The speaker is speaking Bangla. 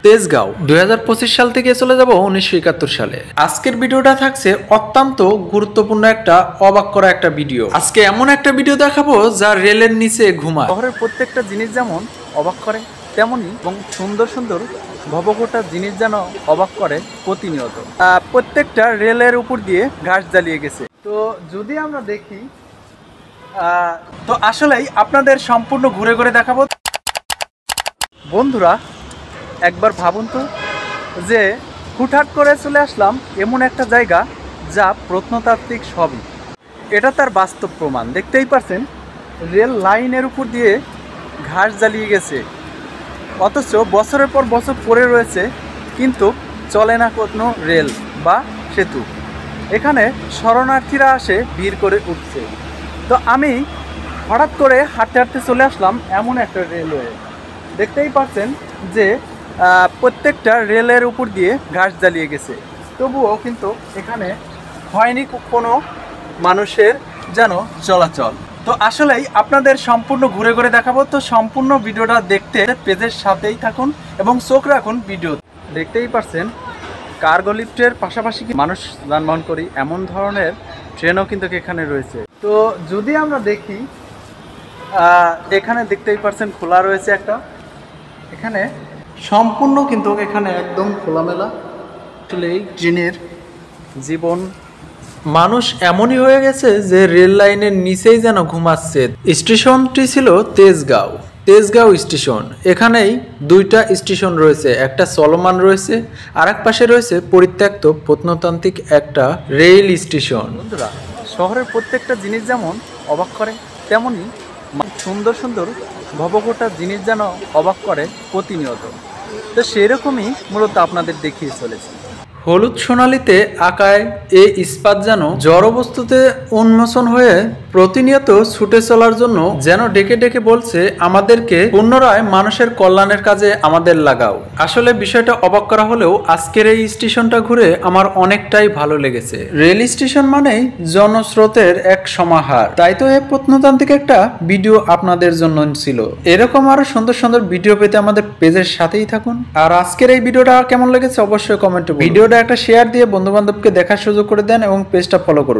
তেজগাঁও 2025 সাল থেকে চলে যাব 1971 সালে। আজকের ভিডিওটা থাকছে অত্যন্ত গুরুত্বপূর্ণ একটা অবাক করা একটা ভিডিও। আজকে এমন একটা ভিডিও দেখাবো যা রেলের নিচে ঘুমায়। শহরের প্রত্যেকটা জিনিস যেমন অবাক করে তেমনি এবং সুন্দর সুন্দর ভবঘটা জিনিস যেন অবাক করে প্রতিনিয়ত। প্রত্যেকটা রেলের উপর দিয়ে ঘাস জ্বালিয়ে গেছে। তো যদি আমরা দেখি তো আসলেই আপনাদের সম্পূর্ণ ঘুরে ঘুরে দেখাবো। বন্ধুরা একবার ভাবুন তো যে হুটহাট করে চলে আসলাম এমন একটা জায়গা যা প্রত্নতাত্ত্বিক সবই। এটা তার বাস্তব প্রমাণ। দেখতেই পাচ্ছেন রেল লাইনের উপর দিয়ে ঘাস জ্বালিয়ে গেছে, অথচ বছরের পর বছর পড়ে রয়েছে কিন্তু চলে না কোনো রেল বা সেতু। এখানে শরণার্থীরা আসে ভিড় করে উঠছে। তো আমি হঠাৎ করে হাঁটতে হাঁটতে চলে আসলাম এমন একটা রেলওয়ে। দেখতেই পাচ্ছেন যে প্রত্যেকটা রেলের উপর দিয়ে ঘাস জ্বালিয়ে গেছে, তবুও কিন্তু এখানে হয়নি কোনো মানুষের যেন চলাচল। তো আসলেই আপনাদের সম্পূর্ণ ঘুরে ঘুরে দেখাবো। তো সম্পূর্ণ ভিডিওটা দেখতে পেজের সাথেই থাকুন এবং চোখ রাখুন ভিডিও। দেখতেই পাচ্ছেন কার্গো লিফটের পাশাপাশি মানুষ যানবাহন করি এমন ধরনের ট্রেনও কিন্তু এখানে রয়েছে। তো যদি আমরা দেখি এখানে দেখতেই পাচ্ছেন খোলা রয়েছে একটা, এখানে সম্পূর্ণ কিন্তু এখানে একদম খোলামেলা। আসলে এই ট্রেনের জীবন মানুষ এমনই হয়ে গেছে যে রেল লাইনের নিচেই যেন ঘুমাচ্ছে। স্টেশনটি ছিল তেজগাঁও স্টেশন। এখানেই দুইটা স্টেশন রয়েছে, একটা চলমান রয়েছে আর এক পাশে রয়েছে পরিত্যক্ত প্রত্নতান্ত্রিক একটা রেল স্টেশন। বন্ধুরা শহরের প্রত্যেকটা জিনিস যেমন অবাক করে তেমনি সুন্দর সুন্দর ভবঘটা জিনিস যেন অবাক করে প্রতিনিয়ত। তো সেরকমই মূলত আপনাদের দেখিয়ে চলেছি। হলুদ সোনালিতে আকায় এই ইস্পাত যেন জড়বস্তুতে উন্মোচন হয়ে প্রতিনিয়ত ছুটে চলার জন্য যেন ডেকে ডেকে বলছে আমাদেরকে পুনরায় মানুষের কল্যাণের কাজে আমাদের লাগাও। আসলে বিষয়টা অবাক করা হলেও আজকের এই স্টেশনটা ঘুরে আমার অনেকটাই ভালো লেগেছে। রেল স্টেশন মানেই জনস্রোতের এক সমাহার, তাই তো এই প্রত্নতান্ত্রিক একটা ভিডিও আপনাদের জন্য ছিল। এরকম আরো সুন্দর সুন্দর ভিডিও পেতে আমাদের পেজের সাথেই থাকুন। আর আজকের এই ভিডিওটা কেমন লেগেছে অবশ্যই কমেন্টে ভিডিওটা একটা শেয়ার দিয়ে বন্ধু বান্ধবকে দেখার সুযোগ করে দেন এবং পেজটা ফলো করুন।